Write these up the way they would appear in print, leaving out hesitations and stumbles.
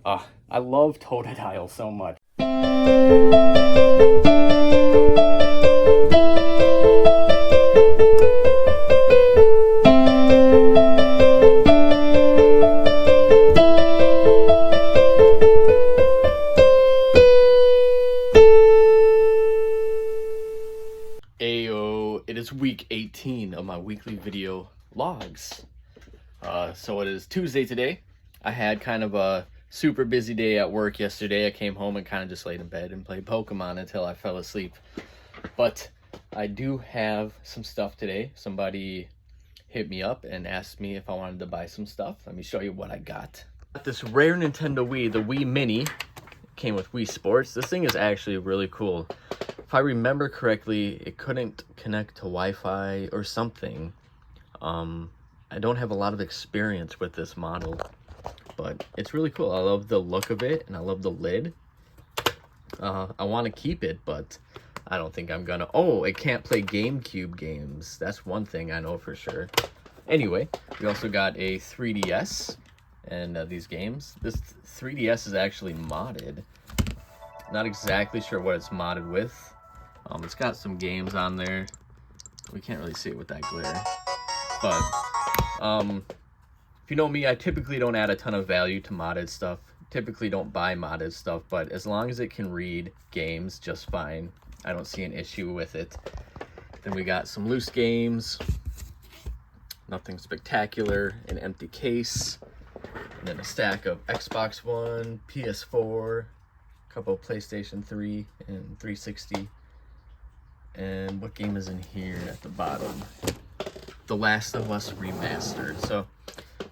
I love Totodile so much. Ayo, it is week 18 of my weekly video logs. So it is Tuesday today. I had kind of a super busy day at work yesterday. I came home and kind of just laid in bed and played Pokemon until I fell asleep. But I do have some stuff today. Somebody hit me up and asked me if I wanted to buy some stuff. Let me show you what I got. Got this rare Nintendo Wii, the Wii Mini. It came with Wii Sports. This thing is actually really cool. If I remember correctly, it couldn't connect to Wi-Fi or something. I don't have a lot of experience with this model, but it's really cool. I love the look of it, and I love the lid. I want to keep it, but I don't think I'm gonna. Oh, it can't play GameCube games. That's one thing I know for sure. Anyway, we also got a 3DS and these games. This 3DS is actually modded. Not exactly sure what it's modded with. It's got some games on there. We can't really see it with that glare. But, if you know me, I typically don't add a ton of value to modded stuff. Typically don't buy modded stuff, but as long as it can read games just fine, I don't see an issue with it. Then we got some loose games. Nothing spectacular. An empty case. And then a stack of Xbox One, PS4, a couple of PlayStation 3 and 360. And what game is in here at the bottom? The Last of Us Remastered. So,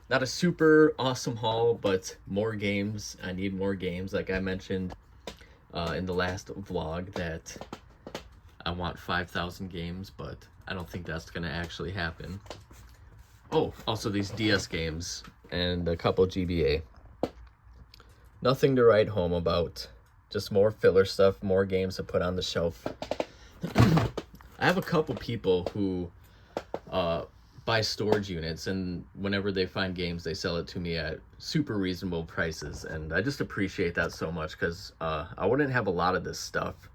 not a super awesome haul, but more games. I need more games. Like I mentioned in the last vlog that I want 5,000 games, but I don't think that's going to actually happen. Oh, also these DS games and a couple GBA. Nothing to write home about. Just more filler stuff, more games to put on the shelf. I have a couple people who buy storage units, and whenever they find games, they sell it to me at super reasonable prices, and I just appreciate that so much, because I wouldn't have a lot of this stuff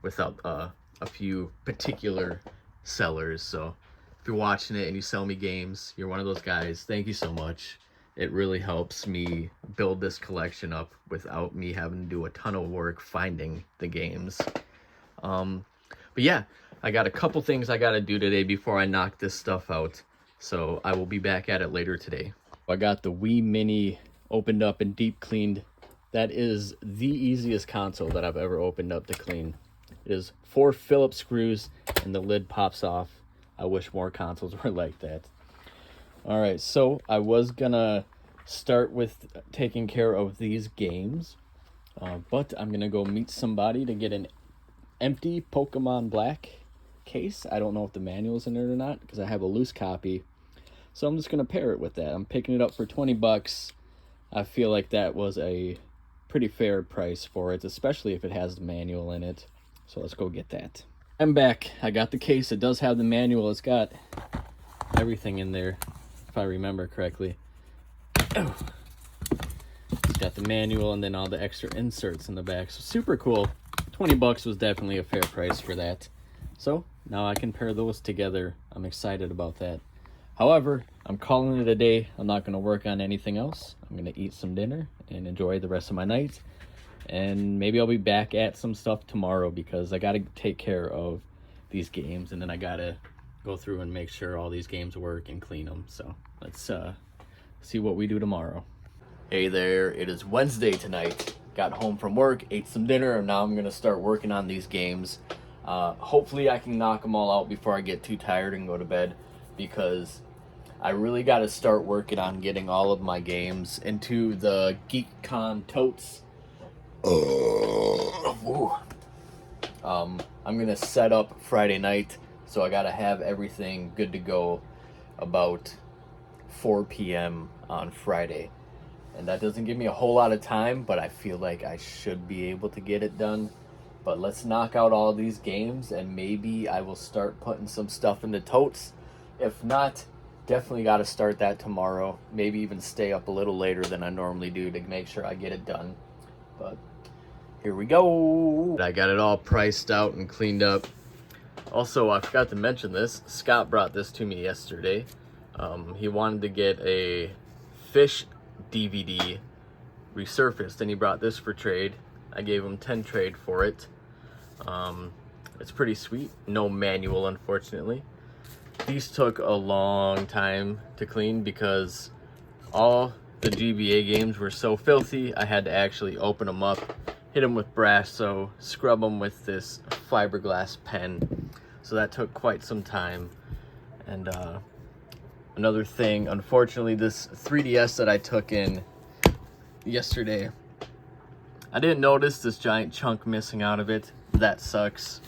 without a few particular sellers. So if you're watching it and you sell me games, you're one of those guys. Thank you so much. It really helps me build this collection up without me having to do a ton of work finding the games. But yeah, I got a couple things I gotta do today before I knock this stuff out. So I will be back at it later today. I got the Wii Mini opened up and deep cleaned. That is the easiest console that I've ever opened up to clean. It is 4 Phillips screws and the lid pops off. I wish more consoles were like that. Alright, so I was gonna start with taking care of these games. But I'm gonna go meet somebody to get an empty Pokemon Black case. I don't know if the manual's in it or not, because I have a loose copy. So I'm just going to pair it with that. I'm picking it up for 20 bucks. I feel like that was a pretty fair price for it, especially if it has the manual in it. So let's go get that. I'm back. I got the case. It does have the manual. It's got everything in there, if I remember correctly. Oh. It's got the manual and then all the extra inserts in the back. So super cool. 20 bucks was definitely a fair price for that. So now I can pair those together. I'm excited about that. However, I'm calling it a day. I'm not going to work on anything else. I'm going to eat some dinner and enjoy the rest of my night. And maybe I'll be back at some stuff tomorrow, because I got to take care of these games, and then I got to go through and make sure all these games work and clean them. So let's see what we do tomorrow. Hey there, it is Wednesday tonight. Got home from work, ate some dinner, and now I'm going to start working on these games. Hopefully I can knock them all out before I get too tired and go to bed, because I really got to start working on getting all of my games into the GeekCon totes. I'm going to set up Friday night, so I got to have everything good to go about 4 p.m. on Friday. And that doesn't give me a whole lot of time, but I feel like I should be able to get it done. But let's knock out all these games, and maybe I will start putting some stuff in the totes. If not, Definitely got to start that tomorrow. Maybe even stay up a little later than I normally do to make sure I get it done. But here we go. I got it all priced out and cleaned up. Also, I forgot to mention this. Scott brought this to me yesterday. He wanted to get a Fish DVD resurfaced, and he brought this for trade. I gave him 10 trade for it. It's pretty sweet. No manual, unfortunately. These took a long time to clean because all the GBA games were so filthy. I had to actually open them up, hit them with brass, so scrub them with this fiberglass pen. So that took quite some time. And another thing, unfortunately, this 3DS that I took in yesterday, I didn't notice this giant chunk missing out of it. That sucks.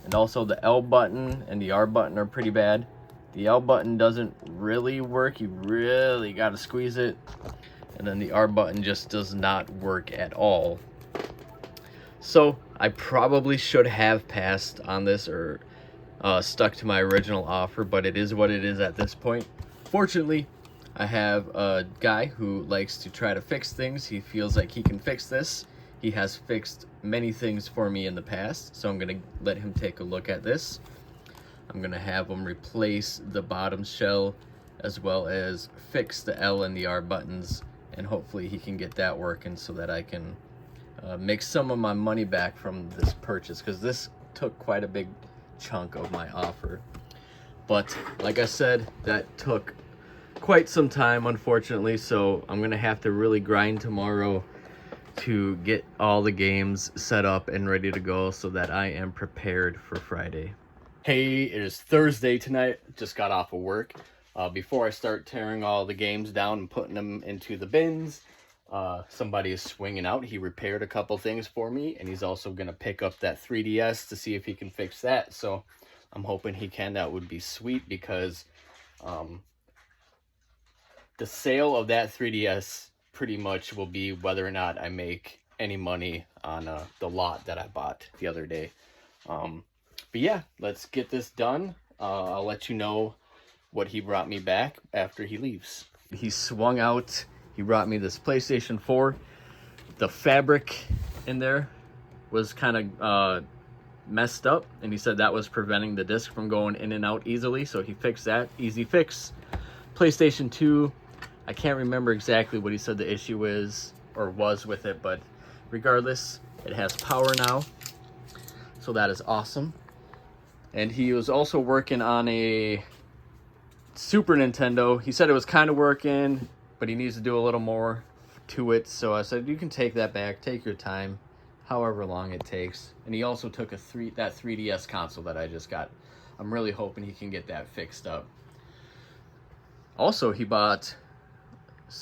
And also the L button and the R button are pretty bad. The L button doesn't really work. You really got to squeeze it. And then the R button just does not work at all. So I probably should have passed on this or stuck to my original offer, but it is what it is at this point. Fortunately, I have a guy who likes to try to fix things. He feels like he can fix this. He has fixed many things for me in the past, so I'm going to let him take a look at this. I'm going to have him replace the bottom shell as well as fix the L and the R buttons, and hopefully he can get that working so that I can make some of my money back from this purchase, because this took quite a big chunk of my offer. But like I said, that took quite some time, unfortunately, so I'm going to have to really grind tomorrow to get all the games set up and ready to go so that I am prepared for Friday. Hey, it is Thursday tonight. Just got off of work. Before I start tearing all the games down and putting them into the bins, somebody is swinging out. He repaired a couple things for me, and he's also going to pick up that 3DS to see if he can fix that. So I'm hoping he can. That would be sweet, because the sale of that 3DS pretty much will be whether or not I make any money on the lot that I bought the other day. But yeah, let's get this done. I'll let you know what he brought me back after he leaves. He swung out. He brought me this PlayStation 4. The fabric in there was kind of messed up, and he said that was preventing the disc from going in and out easily, so he fixed that. Easy fix. PlayStation 2, I can't remember exactly what he said the issue is or was with it, but regardless, it has power now, so that is awesome. And he was also working on a Super Nintendo. He said it was kind of working, but he needs to do a little more to it, so I said, you can take that back, take your time, however long it takes. And he also took that 3DS console that I just got. I'm really hoping he can get that fixed up. Also, he bought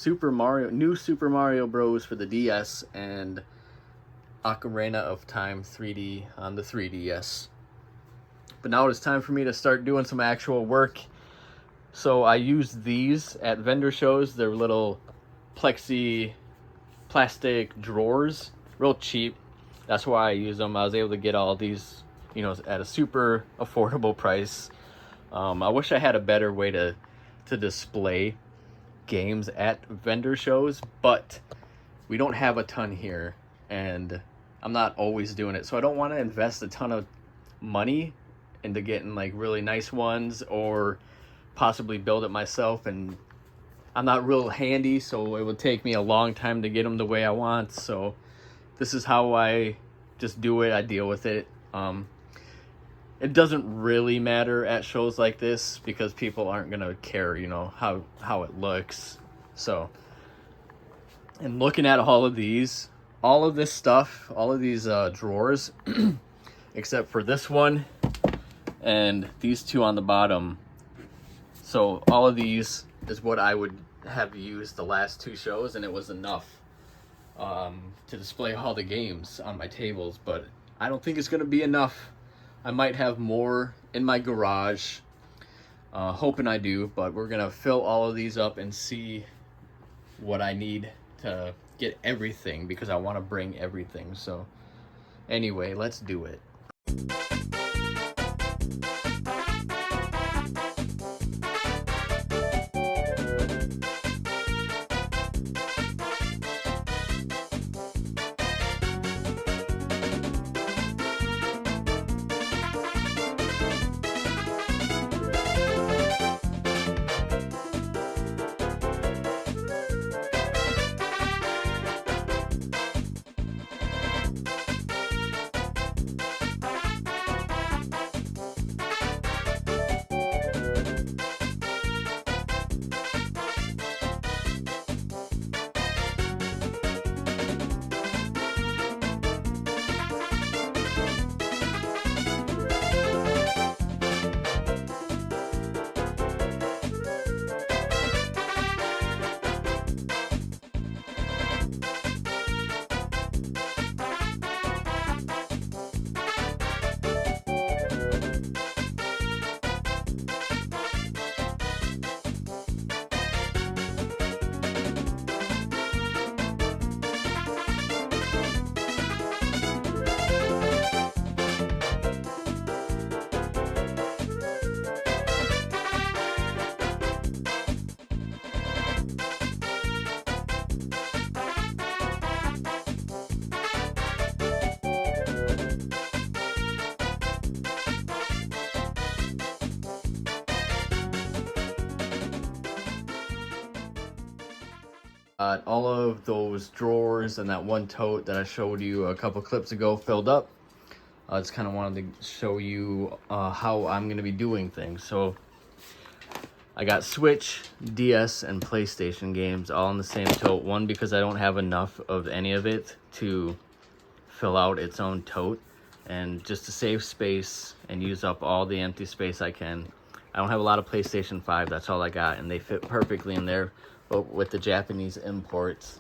new Super Mario Bros. For the DS and Ocarina of Time 3D on the 3DS. But now it's time for me to start doing some actual work. So I used these at vendor shows. They're little plexi plastic drawers, real cheap. That's why I use them. I was able to get all these, at a super affordable price. I wish I had a better way to display games at vendor shows, but we don't have a ton here, and I'm not always doing it, so I don't want to invest a ton of money into getting like really nice ones or possibly build it myself, and I'm not real handy, so it would take me a long time to get them the way I want. So this is how I just do it. I deal with it. It doesn't really matter at shows like this because people aren't gonna care, how it looks. So, and looking at all of this stuff, all of these drawers, except for this one and these two on the bottom. So all of these is what I would have used the last two shows, and it was enough to display all the games on my tables, but I don't think it's gonna be enough. I might have more in my garage, hoping I do, but we're gonna fill all of these up and see what I need to get everything, because I want to bring everything. So anyway, let's do it. All of those drawers and that one tote that I showed you a couple clips ago filled up. I just kind of wanted to show you how I'm going to be doing things. So I got Switch, DS, and PlayStation games all in the same tote. One, because I don't have enough of any of it to fill out its own tote. And just to save space and use up all the empty space I can. I don't have a lot of PlayStation 5, that's all I got. And they fit perfectly in there. But with the Japanese imports,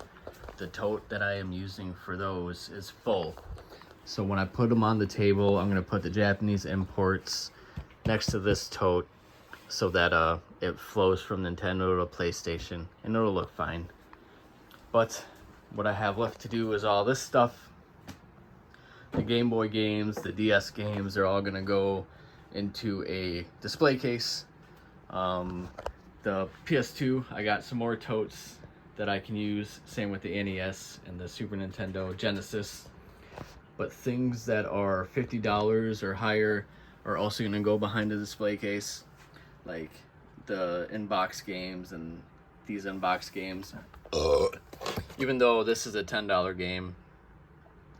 the tote that I am using for those is full. So when I put them on the table, I'm going to put the Japanese imports next to this tote, so that it flows from Nintendo to PlayStation, and it'll look fine. But what I have left to do is all this stuff. The Game Boy games, the DS games, they're all gonna go into a display case. The PS2, I got some more totes that I can use. Same with the NES and the Super Nintendo Genesis. But things that are $50 or higher are also gonna go behind the display case. Like the inbox games and these inbox games. Even though this is a $10 game,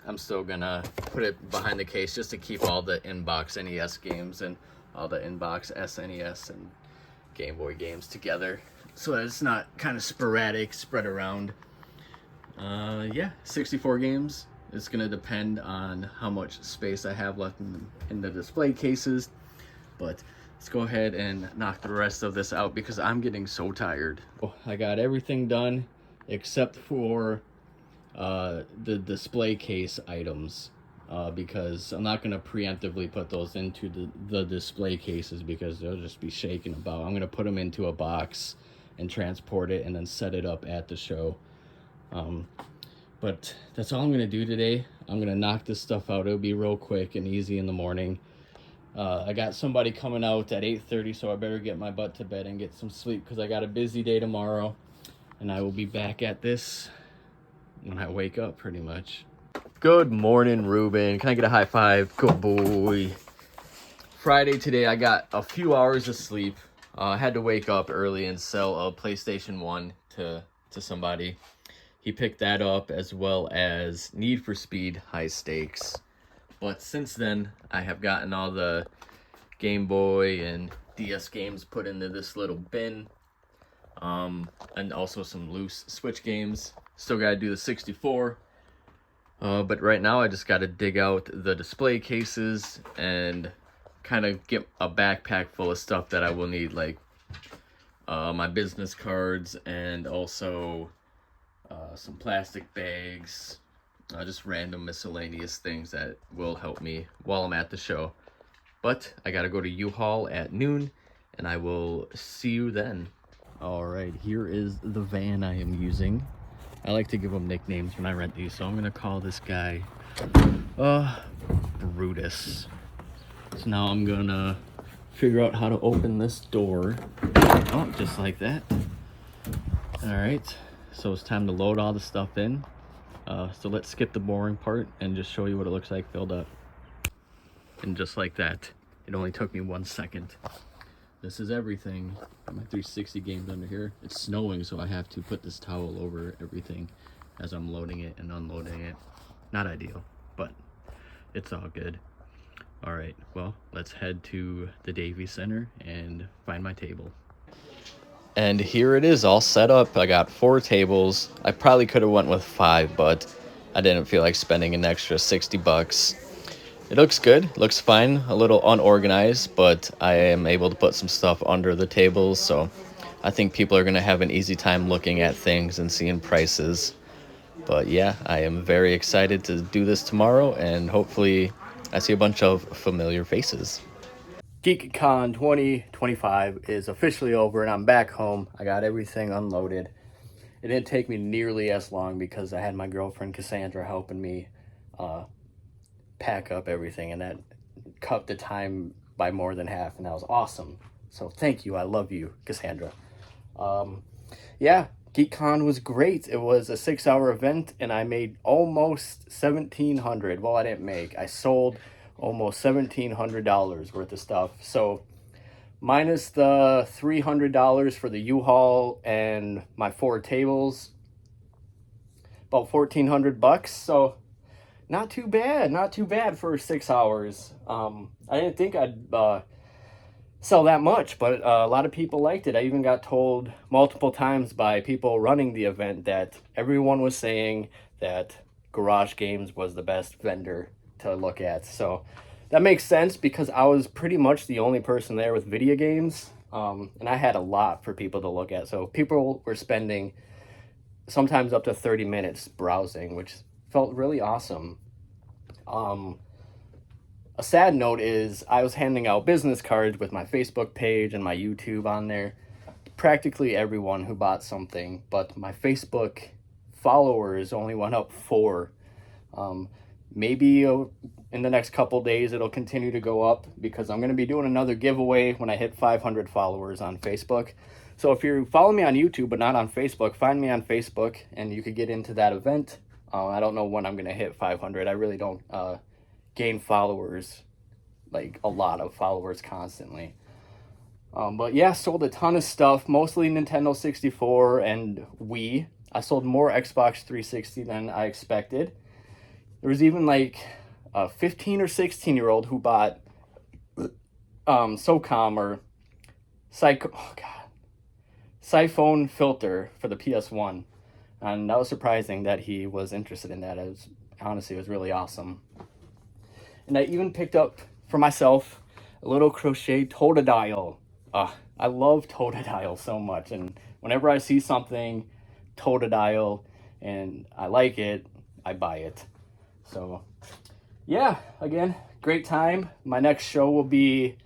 I'm still gonna put it behind the case just to keep all the inbox NES games and all the inbox SNES and Game Boy games together, so that it's not kind of sporadic, spread around. Yeah, 64 games. It's gonna depend on how much space I have left in the display cases, but let's go ahead and knock the rest of this out because I'm getting so tired. I got everything done except for the display case items, because I'm not going to preemptively put those into the display cases because they'll just be shaking about. I'm going to put them into a box and transport it and then set it up at the show. But that's all I'm going to do today. I'm going to knock this stuff out. It'll be real quick and easy in the morning. I got somebody coming out at 8:30, so I better get my butt to bed and get some sleep because I got a busy day tomorrow. And I will be back at this when I wake up, pretty much. Good morning, Ruben. Can I get a high five? Good boy. Friday today, I got a few hours of sleep. I had to wake up early and sell a PlayStation 1 to somebody. He picked that up, as well as Need for Speed High Stakes. But since then, I have gotten all the Game Boy and DS games put into this little bin. And also some loose Switch games. Still gotta do the 64. But right now I just gotta dig out the display cases and kind of get a backpack full of stuff that I will need, like my business cards and also some plastic bags. Just random miscellaneous things that will help me while I'm at the show. But I gotta go to U-Haul at noon, and I will see you then. Alright, here is the van I am using. I like to give them nicknames when I rent these, so I'm gonna call this guy Brutus. So now I'm gonna figure out how to open this door. Oh, just like that. Alright, so it's time to load all the stuff in. So let's skip the boring part and just show you what it looks like filled up. And just like that, it only took me 1 second. This is everything. Got my 360 games under here. It's snowing, so I have to put this towel over everything as I'm loading it and unloading it. Not ideal, but it's all good. All right, well, let's head to the Davy Center and find my table. And here it is, all set up. I got 4 tables. I probably could have went with 5, but I didn't feel like spending an extra 60 bucks. It looks good, looks fine, a little unorganized, but I am able to put some stuff under the tables, so I think people are going to have an easy time looking at things and seeing prices. But yeah, I am very excited to do this tomorrow, and hopefully I see a bunch of familiar faces. GeekCon 2025 is officially over, and I'm back home. I got everything unloaded. It didn't take me nearly as long because I had my girlfriend Cassandra helping me pack up everything, and that cut the time by more than half, and that was awesome. So thank you. I love you, Cassandra. Yeah, GeekCon was great. It was a 6-hour event, and I made almost $1,700. Well, I didn't make. I sold almost $1,700 worth of stuff. So minus the $300 for the U-Haul and my 4 tables, about 1,400 bucks. So not too bad, not too bad for 6 hours. I didn't think I'd sell that much, but a lot of people liked it. I even got told multiple times by people running the event that everyone was saying that Garage Games was the best vendor to look at. So that makes sense because I was pretty much the only person there with video games, and I had a lot for people to look at. So people were spending sometimes up to 30 minutes browsing, which felt really awesome. A sad note is I was handing out business cards with my Facebook page and my YouTube on there. Practically everyone who bought something, but my Facebook followers only went up 4. Maybe in the next couple days it'll continue to go up because I'm going to be doing another giveaway when I hit 500 followers on Facebook. So if you follow me on YouTube but not on Facebook, find me on Facebook and you could get into that event. I don't know when I'm going to hit 500. I really don't gain followers, like a lot of followers constantly. But yeah, sold a ton of stuff, mostly Nintendo 64 and Wii. I sold more Xbox 360 than I expected. There was even like a 15 or 16-year-old who bought SOCOM or Siphone filter for the PS1. And that was surprising that he was interested in that. Honestly, it was really awesome. And I even picked up for myself a little crochet Totodile. I love Totodile so much. And whenever I see something Totodile and I like it, I buy it. So yeah, again, great time. My next show will be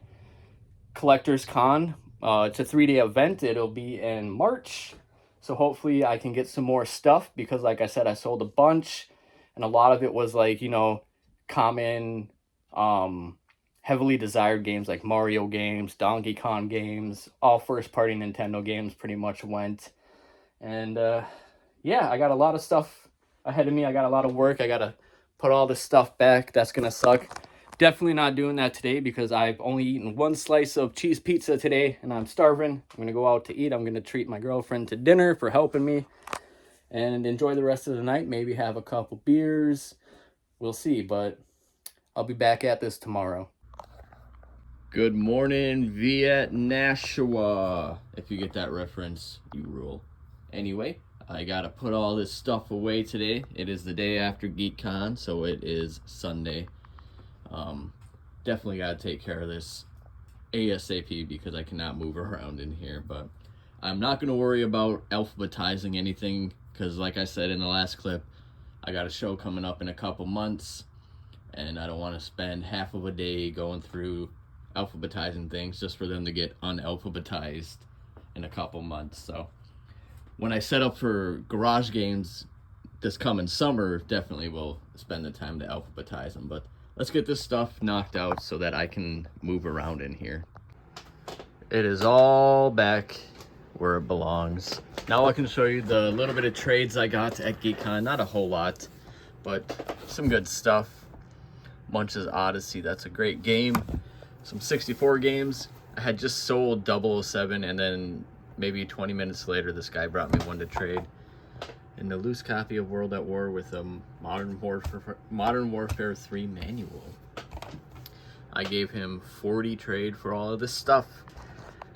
Collectors Con. It's a 3-day event. It'll be in March. So hopefully I can get some more stuff because like I said, I sold a bunch and a lot of it was like, you know, common, heavily desired games like Mario games, Donkey Kong games, all first-party Nintendo games pretty much went. And yeah, I got a lot of stuff ahead of me. I got a lot of work. I got to put all this stuff back. That's going to suck. Definitely not doing that today because I've only eaten 1 slice of cheese pizza today and I'm starving. I'm going to go out to eat. I'm going to treat my girlfriend to dinner for helping me and enjoy the rest of the night. Maybe have a couple beers. We'll see, but I'll be back at this tomorrow. Good morning, Vietnam. If you get that reference, you rule. Anyway, I gotta put all this stuff away today. It is the day after GeekCon, so it is Sunday. Definitely gotta take care of this ASAP because I cannot move around in here, but I'm not gonna worry about alphabetizing anything because like I said in the last clip, I got a show coming up in a couple months and I don't want to spend half of a day going through alphabetizing things just for them to get unalphabetized in a couple months. So when I set up for Garage Games this coming summer, definitely will spend the time to alphabetize them, but let's get this stuff knocked out so that I can move around in here. It is all back where it belongs. Now I can show you the little bit of trades I got at GeekCon. Not a whole lot, but some good stuff. Munch's Odyssey, that's a great game. Some 64 games. I had just sold 007 and then maybe 20 minutes later this guy brought me one to trade. And the loose copy of World at War with a Modern Warfare 3 manual. I gave him 40 trade for all of this stuff.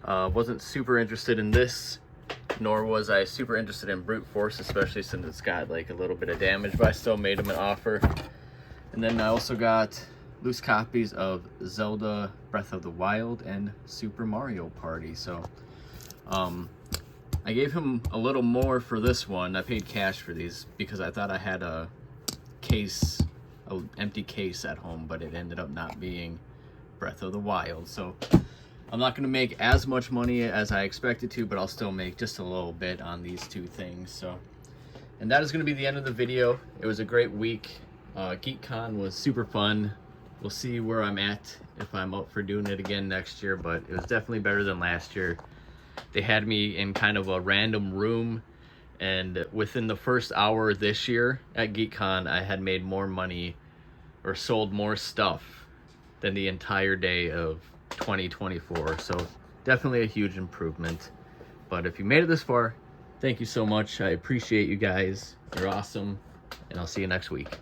Wasn't super interested in this, nor was I super interested in Brute Force, especially since it's got like a little bit of damage, but I still made him an offer. And then I also got loose copies of Zelda Breath of the Wild and Super Mario Party. So I gave him a little more for this one. I paid cash for these because I thought I had a case, an empty case at home, but it ended up not being Breath of the Wild. So I'm not going to make as much money as I expected to, but I'll still make just a little bit on these two things. So, and that is going to be the end of the video. It was a great week. GeekCon was super fun. We'll see where I'm at if I'm up for doing it again next year, but it was definitely better than last year. They had me in kind of a random room, and within the first hour this year at GeekCon, I had made more money or sold more stuff than the entire day of 2024. So definitely a huge improvement. But if you made it this far, Thank you so much. I appreciate you guys. You're awesome. And I'll see you next week.